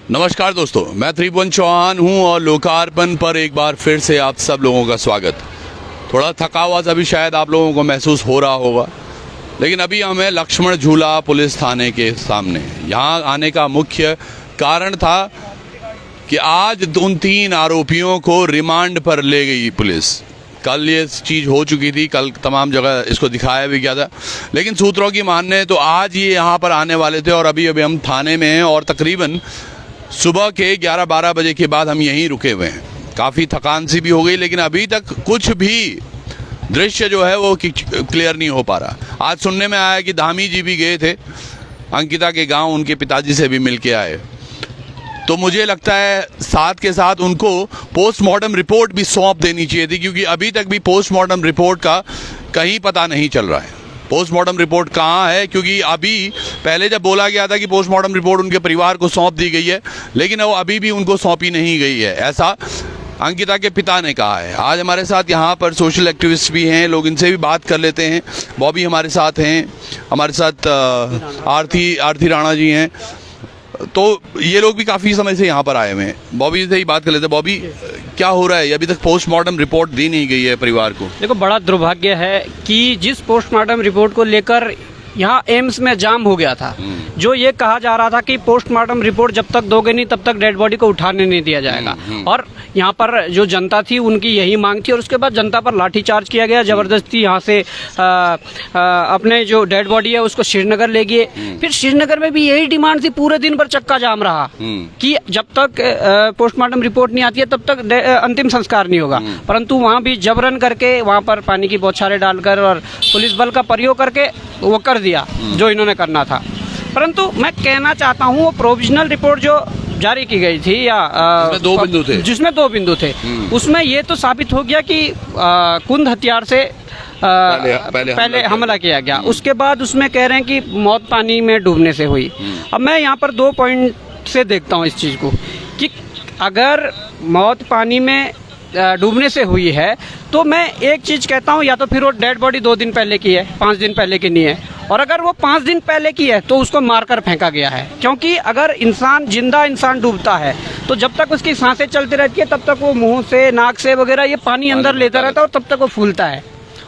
नमस्कार दोस्तों, मैं त्रिभुवन चौहान हूं और लोकार्पण पर एक बार फिर से आप सब लोगों का स्वागत। थोड़ा थका हुआ अभी शायद आप लोगों को महसूस हो रहा होगा, लेकिन अभी हमें लक्ष्मण झूला पुलिस थाने के सामने यहाँ आने का मुख्य कारण था कि आज उन 3 आरोपियों को रिमांड पर ले गई पुलिस। कल ये चीज़ हो चुकी थी, कल तमाम जगह इसको दिखाया भी गया था, लेकिन सूत्रों की मानने तो आज ये यहाँ पर आने वाले थे और अभी हम थाने में हैं और तकरीबन सुबह के 11-12 बजे के बाद हम यहीं रुके हुए हैं। काफ़ी थकान सी भी हो गई, लेकिन अभी तक कुछ भी दृश्य जो है वो क्लियर नहीं हो पा रहा। आज सुनने में आया कि धामी जी भी गए थे अंकिता के गांव, उनके पिताजी से भी मिल के आए। तो मुझे लगता है साथ के साथ उनको पोस्टमार्टम रिपोर्ट भी सौंप देनी चाहिए थी, क्योंकि अभी तक भी पोस्टमार्टम रिपोर्ट का कहीं पता नहीं चल रहा है। पोस्टमार्टम रिपोर्ट कहाँ है? क्योंकि अभी पहले जब बोला गया था कि पोस्टमार्टम रिपोर्ट उनके परिवार को सौंप दी गई है, लेकिन वो अभी भी उनको सौंपी नहीं गई है, ऐसा अंकिता के पिता ने कहा है। आज हमारे साथ यहाँ पर सोशल एक्टिविस्ट भी हैं, लोग इनसे भी बात कर लेते हैं। बॉबी हमारे साथ हैं, हमारे साथ आरती राणा जी हैं। तो ये लोग भी काफ़ी समय से यहाँ पर आए हुए हैं। बॉबी से ही बात कर लेते हैं। बॉबी, क्या हो रहा है? अभी तक पोस्टमार्टम रिपोर्ट दी नहीं गई है परिवार को। देखो, बड़ा दुर्भाग्य है कि जिस पोस्टमार्टम रिपोर्ट को लेकर यहाँ एम्स में जाम हो गया था, जो ये कहा जा रहा था कि पोस्टमार्टम रिपोर्ट जब तक दोगे नहीं तब तक डेड बॉडी को उठाने नहीं दिया जाएगा, और यहाँ पर जो जनता थी उनकी यही मांग थी, और उसके बाद जनता पर लाठीचार्ज किया गया, जबरदस्ती यहाँ से अपने जो डेड बॉडी है उसको श्रीनगर ले गए। फिर श्रीनगर में भी यही डिमांड थी, पूरे दिन भर चक्का जाम रहा कि जब तक पोस्टमार्टम रिपोर्ट नहीं आती है तब तक अंतिम संस्कार नहीं होगा। परंतु वहाँ भी जबरन करके, वहाँ पर पानी की बौछारें डालकर और पुलिस बल का प्रयोग करके वो कर दिया जो इन्होंने करना था। परंतु मैं कहना चाहता हूँ, वो प्रोविजनल रिपोर्ट जो जारी की गई थी या जिसमें 2 बिंदु थे, उसमें ये तो साबित हो गया कि कुंद हथियार से पहले हमला किया गया। उसके बाद उसमें कह रहे हैं कि मौत पानी में डूबने से हुई। अब मैं यहाँ पर 2 पॉइंट से देखता हूँ इस चीज़ को कि अगर मौत पानी में डूबने से हुई है तो मैं एक चीज़ कहता हूँ, या तो फिर वो डेड बॉडी 2 दिन पहले की है, 5 दिन पहले की नहीं है। और अगर वो 5 दिन पहले की है तो उसको मारकर फेंका गया है, क्योंकि अगर जिंदा इंसान डूबता है तो जब तक उसकी सांसें चलती रहती है तब तक वो मुंह से, नाक से वगैरह ये पानी अंदर लेता रहता है और तब तक वो फूलता है,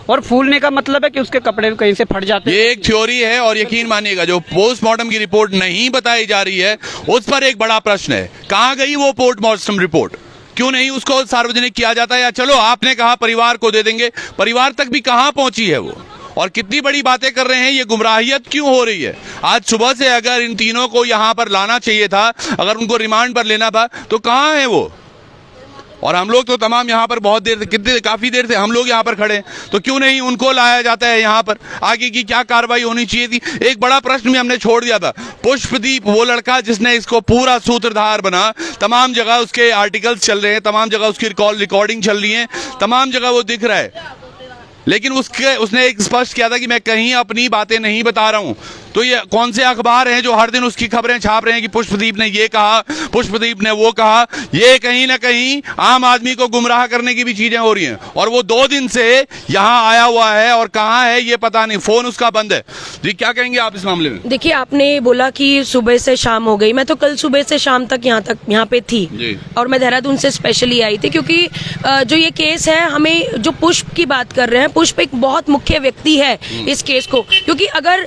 और फूलने का मतलब है कि उसके कपड़े कहीं से फट जाते हैं। ये एक थ्योरी है, और यकीन मानिएगा जो पोस्टमार्टम की रिपोर्ट नहीं बताई जा रही है उस पर एक बड़ा प्रश्न है। कहाँ गई वो पोस्टमार्टम रिपोर्ट? क्यों नहीं उसको सार्वजनिक किया जाता? या चलो आपने कहा परिवार को दे देंगे, परिवार तक भी कहाँ पहुंची है वो? और कितनी बड़ी बातें कर रहे हैं, ये गुमराहियत क्यों हो रही है? आज सुबह से अगर इन तीनों को यहाँ पर लाना चाहिए था, अगर उनको रिमांड पर लेना था, तो कहाँ है वो? और हम लोग तो तमाम यहाँ पर बहुत देर से, काफ़ी देर से हम लोग यहाँ पर खड़े हैं, तो क्यों नहीं उनको लाया जाता है यहाँ पर? आगे की क्या कार्रवाई होनी चाहिए थी? एक बड़ा प्रश्न भी हमने छोड़ दिया था। पुष्पदीप, वो लड़का जिसने इसको पूरा सूत्रधार बना, तमाम जगह उसके आर्टिकल्स चल रहे हैं, तमाम जगह उसकी रिकॉर्डिंग चल रही है, तमाम जगह वो दिख रहा है, लेकिन उसने एक स्पष्ट किया था कि मैं कहीं अपनी बातें नहीं बता रहा हूं। तो ये कौन से अखबार हैं जो हर दिन उसकी खबरें छाप रहे हैं कि पुष्पदीप ने ये कहा, पुष्पदीप ने वो कहा? ये कहीं ना कहीं आम आदमी को गुमराह करने की भी चीजें हो रही हैं, और वो 2 दिन से यहाँ आया हुआ है और कहाँ है ये पता नहीं, फोन उसका बंद है। जी, क्या कहेंगे आप इस मामले में? देखिए, आपने बोला कि सुबह से शाम हो गई, मैं तो कल सुबह से शाम तक यहाँ पे थी, और मैं देहरादून से स्पेशली आई थी, क्योंकि जो ये केस है, हमें जो पुष्प की बात कर रहे हैं, पुष्प एक बहुत मुख्य व्यक्ति है इस केस को, क्योंकि अगर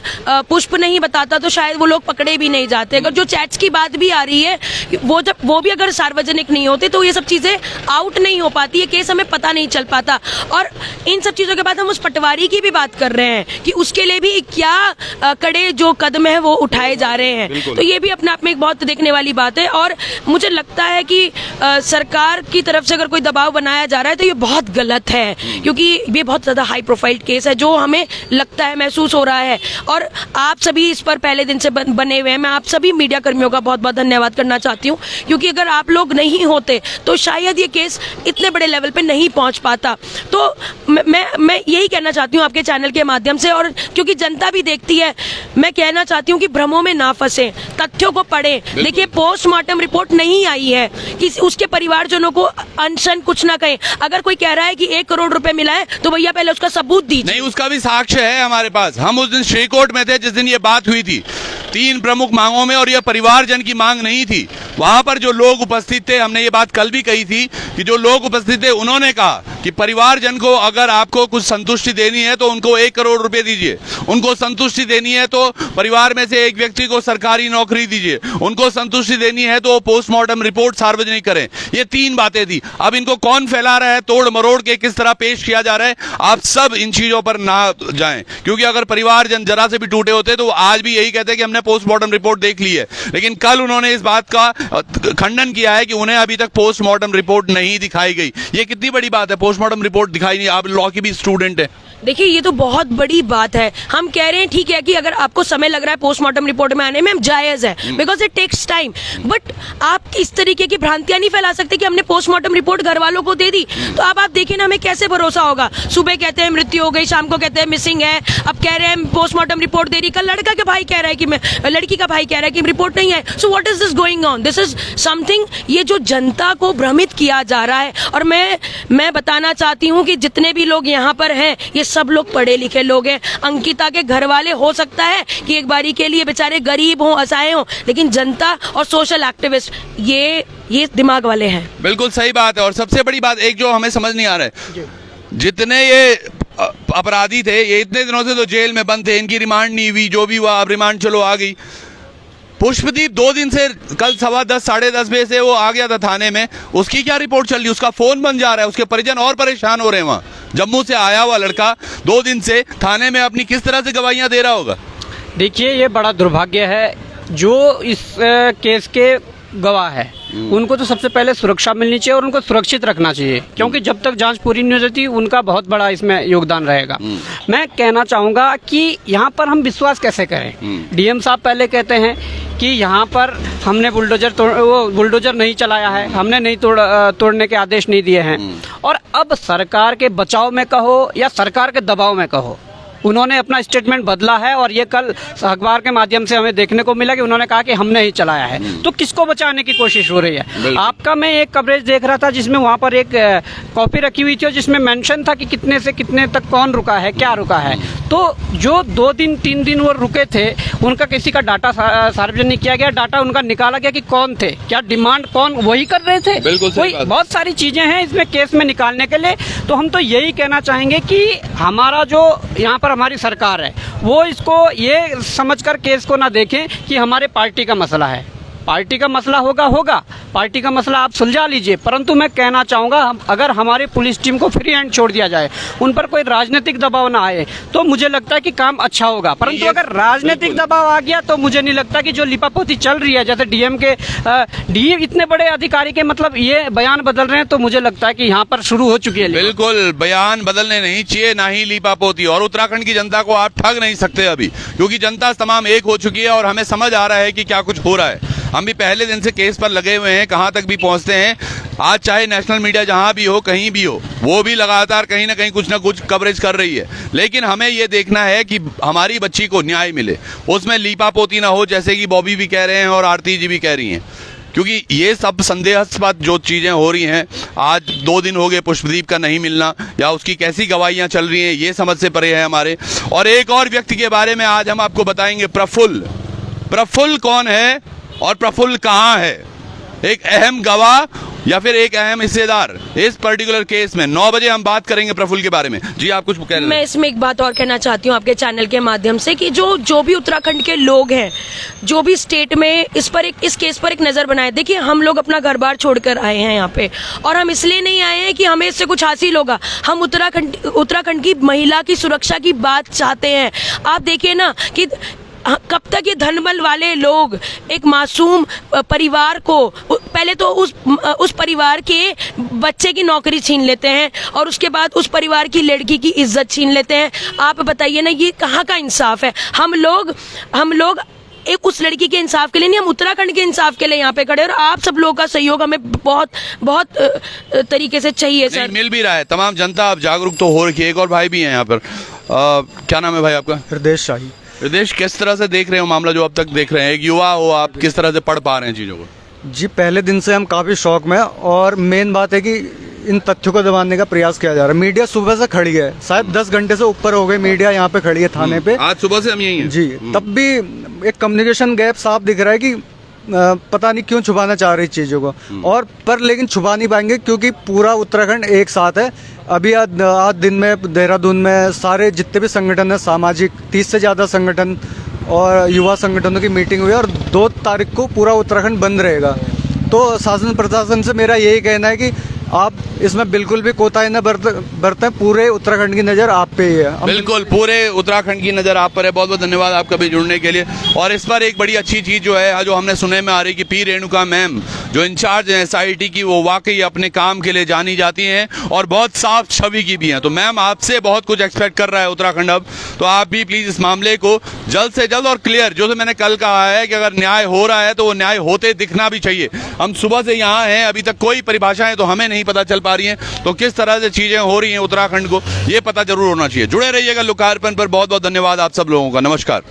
पुष्प नहीं बताता तो शायद वो लोग पकड़े भी नहीं जाते। अगर जो चैट्स की बात भी आ रही है, वो भी अगर सार्वजनिक नहीं होते तो ये सब चीजें आउट नहीं हो पाती, ये केस हमें पता नहीं चल पाता। और इन सब चीजों के बाद हम उस पटवारी की भी बात कर रहे हैं कि उसके लिए भी क्या कड़े जो कदम है वो उठाए जा रहे हैं, तो ये भी अपने आप में एक बहुत देखने वाली बात है। और मुझे लगता है कि सरकार की तरफ से अगर कोई दबाव बनाया जा रहा है तो ये बहुत गलत है, क्योंकि ये बहुत ज्यादा हाई प्रोफाइल केस है जो हमें लगता है, महसूस हो रहा है। और आप सभी इस पर पहले दिन से बने हुए हैं। मैं आप सभी मीडिया कर्मियों का बहुत बहुत धन्यवाद करना चाहती हूँ, क्योंकि अगर आप लोग नहीं होते तो शायद ये केस इतने बड़े लेवल पे नहीं पहुंच पाता। तो मैं यही कहना चाहती हूँ आपके चैनल के माध्यम से, और क्योंकि जनता भी देखती है, मैं कहना चाहती हूँ कि भ्रमों में ना फंसे, तथ्यों को पढ़ें। देखिए, पोस्टमार्टम रिपोर्ट नहीं आई है कि उसके परिवारजनों को अनशन कुछ ना कहें। अगर कोई कह रहा है कि 1 करोड़ रुपए मिला है तो भैया पहले उसका सबूत दीजिए। नहीं, उसका भी साक्ष्य है हमारे पास। हम उस दिन श्रीकोट में थे जिस दिन ये बात हुई थी, 3 प्रमुख मांगों में, और यह परिवारजन की मांग नहीं थी। वहां पर जो लोग उपस्थित थे, हमने ये बात कल भी कही थी कि जो लोग उपस्थित थे उन्होंने कहा कि परिवारजन को अगर आपको कुछ संतुष्टि देनी है तो उनको 1 करोड़ रुपए दीजिए, उनको संतुष्टि देनी है तो परिवार में से एक व्यक्ति को सरकारी नौकरी दीजिए, उनको संतुष्टि देनी है तो पोस्टमार्टम रिपोर्ट सार्वजनिक करें। ये 3 बातें थी। अब इनको कौन फैला रहा है, तोड़ मरोड़ के किस तरह पेश किया जा रहा है, आप सब इन चीजों पर ना जाएं, क्योंकि अगर परिवारजन जरा से भी टूटे होते तो आज भी यही कहते कि हमने पोस्टमार्टम रिपोर्ट देख ली है। लेकिन कल उन्होंने इस बात का खंडन किया है कि उन्हें अभी तक पोस्टमार्टम रिपोर्ट नहीं दिखाई गई। ये कितनी बड़ी बात है, पोस्टमार्टम रिपोर्ट दिखाई नहीं। आप लॉ की भी स्टूडेंट है। देखिए ये तो बहुत बड़ी बात है। हम कह रहे हैं ठीक है कि अगर आपको समय लग रहा है पोस्टमार्टम रिपोर्ट में आने में, हम जायज है, because it takes time. But आप इस तरीके की भ्रांतियां नहीं फैला सकते कि हमने पोस्टमार्टम रिपोर्ट घर वालों को दे दी तो अब आप देखिए ना, हमें कैसे भरोसा होगा। सुबह कहते हैं मृत्यु हो गई, शाम को कहते हैं मिसिंग है, अब कह रहे हैं पोस्टमार्टम रिपोर्ट दे रही, कल लड़का का भाई कह रहा है कि मैं, लड़की का भाई कह रहा है कि रिपोर्ट नहीं है। So what is this going on? This is something, ये जो जनता को भ्रमित किया जा रहा है। और मैं बताना चाहती हूँ कि जितने भी लोग यहाँ पर हैं ये सब लोग पढ़े लिखे लोग हैं। अंकिता के घर वाले हो सकता है कि एक बारी के लिए बेचारे गरीब हों, असहाय हों, लेकिन जनता और सोशल एक्टिविस्ट ये दिमाग वाले हैं। बिल्कुल सही बात है। और सबसे बड़ी बात एक जो हमें समझ नहीं आ रहा है, जितने ये अपराधी थे ये इतने दिनों से तो जेल में बंद थे, इनकी रिमांड नहीं हुई, जो भी हुआ अब रिमांड चलो आ गई। पुष्पदीप 2 दिन से, कल 10:15 साढ़े 10 बजे से वो आ गया था थाने में, उसकी क्या रिपोर्ट चल रही है? उसका फोन बंद जा रहा है, उसके परिजन और परेशान हो रहे हैं। वहां जम्मू से आया हुआ लड़का 2 दिन से थाने में अपनी किस तरह से गवाहियां दे रहा होगा? देखिए ये बड़ा दुर्भाग्य है, जो इस केस के गवाह है उनको तो सबसे पहले सुरक्षा मिलनी चाहिए और उनको सुरक्षित रखना चाहिए, क्योंकि जब तक जांच पूरी नहीं हो जाती उनका बहुत बड़ा इसमें योगदान रहेगा। मैं कहना चाहूँगा कि यहाँ पर हम विश्वास कैसे करें? डीएम साहब पहले कहते हैं कि यहाँ पर हमने बुलडोजर नहीं चलाया है, हमने नहीं तोड़ने के आदेश नहीं दिए हैं, और अब सरकार के बचाव में कहो या सरकार के दबाव में कहो, उन्होंने अपना स्टेटमेंट बदला है। और ये कल अखबार के माध्यम से हमें देखने को मिला कि उन्होंने कहा कि हमने ही चलाया है। तो किसको बचाने की कोशिश हो रही है? आपका मैं एक कवरेज देख रहा था जिसमें वहाँ पर एक कॉपी रखी हुई थी और जिसमें मेंशन था कि कितने से कितने तक कौन रुका है, क्या रुका है। तो जो 2 दिन 3 दिन वो रुके थे उनका किसी का डाटा सार्वजनिक किया गया, डाटा उनका निकाला गया कि कौन थे, क्या डिमांड कौन वही कर रहे थे। बहुत सारी चीजें हैं इसमें केस में निकालने के लिए। तो हम तो यही कहना चाहेंगे कि हमारा जो यहाँ पर हमारी सरकार है वो इसको ये समझकर केस को ना देखें कि हमारे पार्टी का मसला है। पार्टी का मसला होगा, पार्टी का मसला आप सुलझा लीजिए, परंतु मैं कहना चाहूँगा अगर हमारी पुलिस टीम को फ्री हैंड छोड़ दिया जाए, उन पर कोई राजनीतिक दबाव ना आए, तो मुझे लगता है कि काम अच्छा होगा। परंतु अगर राजनीतिक दबाव आ गया तो मुझे नहीं लगता कि जो लिपापोती चल रही है, जैसे डीएम के डीएम इतने बड़े अधिकारी के मतलब ये बयान बदल रहे हैं, तो मुझे लगता है कि यहाँ पर शुरू हो चुकी है। बिल्कुल बयान बदलने नहीं चाहिए, ना ही लिपापोती। और उत्तराखंड की जनता को आप ठग नहीं सकते अभी, क्योंकि जनता तमाम एक हो चुकी है और हमें समझ आ रहा है कि क्या कुछ हो रहा है। हम भी पहले दिन से केस पर लगे हुए हैं, कहां तक भी पहुंचते हैं। आज चाहे नेशनल मीडिया जहां भी हो, कहीं भी हो, वो भी लगातार कहीं ना कहीं कुछ ना कुछ कवरेज कर रही है। लेकिन हमें ये देखना है कि हमारी बच्ची को न्याय मिले, उसमें लीपापोती ना हो, जैसे कि बॉबी भी कह रहे हैं और आरती जी भी कह रही हैं। क्योंकि ये सब संदेहास्पद जो चीज़ें हो रही हैं, आज 2 दिन हो गए पुष्पदीप का नहीं मिलना या उसकी कैसी गवाहियां चल रही हैं, ये समझ से परे है हमारे। और एक और व्यक्ति के बारे में आज हम आपको बताएंगे, प्रफुल्ल कौन है और प्रफुल्ल कहाँ है? एक अहम गवाह या फिर एक अहम हिस्सेदार इस पर्टिकुलर केस में। 9 बजे हम बात करेंगे प्रफुल्ल के बारे में। जी आप कुछ कह रहे हैं? मैं इसमें एक बात और कहना चाहती हूँ आपके चैनल के माध्यम से कि जो भी उत्तराखंड के लोग हैं, जो भी स्टेट में इस केस पर एक नजर बनाए। देखिए हम लोग अपना घर बार छोड़कर आए हैं यहाँ पे, और हम इसलिए नहीं आए हैं कि हमें इससे कुछ हासिल होगा। हम उत्तराखंड की महिला की सुरक्षा की बात चाहते हैं। आप देखिए ना कि कब तक ये धनबल वाले लोग एक मासूम परिवार को, पहले तो उस परिवार के बच्चे की नौकरी छीन लेते हैं और उसके बाद उस परिवार की लड़की की इज्जत छीन लेते हैं। आप बताइए ना, ये कहाँ का इंसाफ है? हम लोग एक उस लड़की के इंसाफ के लिए नहीं, हम उत्तराखंड के इंसाफ के लिए यहाँ पे खड़े, और आप सब लोगों का सहयोग हमें बहुत बहुत तरीके से चाहिए सर। मिल भी रहा है, तमाम जनता अब जागरूक तो हो रही है। एक और भाई भी हैं यहाँ पर, क्या नाम है भाई आपका? हृदेश शाही। हृदेश, किस तरह से देख रहे हो मामला जो अब तक देख रहे हैं? एक युवा हो आप, किस तरह से पढ़ पा रहे हैं चीज़ों को? जी पहले दिन से हम काफ़ी शौक में, और मेन बात है कि इन तथ्यों को दबाने का प्रयास किया जा रहा है। मीडिया सुबह से खड़ी है, शायद 10 घंटे से ऊपर हो गए मीडिया यहाँ पे खड़ी है थाने पे। आज सुबह से हम यही हैं। जी, तब भी एक कम्युनिकेशन गैप साफ दिख रहा है कि पता नहीं क्यों छुपाना चाह रही चीज़ों को, और पर लेकिन छुपा नहीं पाएंगे क्योंकि पूरा उत्तराखंड एक साथ है। अभी आज दिन में देहरादून में सारे जितने भी संगठन है सामाजिक, 30 से ज़्यादा संगठन और युवा संगठनों की मीटिंग हुई है, और 2 तारीख को पूरा उत्तराखंड बंद रहेगा। तो शासन प्रशासन से मेरा यही कहना है कि आप इसमें बिल्कुल भी कोताही न बरतें, पूरे उत्तराखंड की नज़र आप पे ही है। बिल्कुल, पूरे उत्तराखंड की नज़र आप पर है। बहुत बहुत धन्यवाद आपका भी जुड़ने के लिए। और इस पर एक बड़ी अच्छी चीज़ जो है, जो हमने सुनने में आ रही कि पी रेणुका मैम जो इंचार्ज हैं SIT की, वो वाकई अपने काम के लिए जानी जाती हैं और बहुत साफ छवि की भी हैं। तो मैम आपसे बहुत कुछ एक्सपेक्ट कर रहा है उत्तराखंड अब, तो आप भी प्लीज़ इस मामले को जल्द से जल्द और क्लियर, जो मैंने कल कहा है कि अगर न्याय हो रहा है तो वो न्याय होते दिखना भी चाहिए। हम सुबह से यहाँ हैं, अभी तक कोई परिभाषाएं तो हमें नहीं पता चल पा रही हैं, तो किस तरह से चीजें हो रही हैं उत्तराखंड को, ये पता जरूर होना चाहिए। जुड़े रहिएगा लोकार्पण पर। बहुत बहुत धन्यवाद आप सब लोगों का। नमस्कार।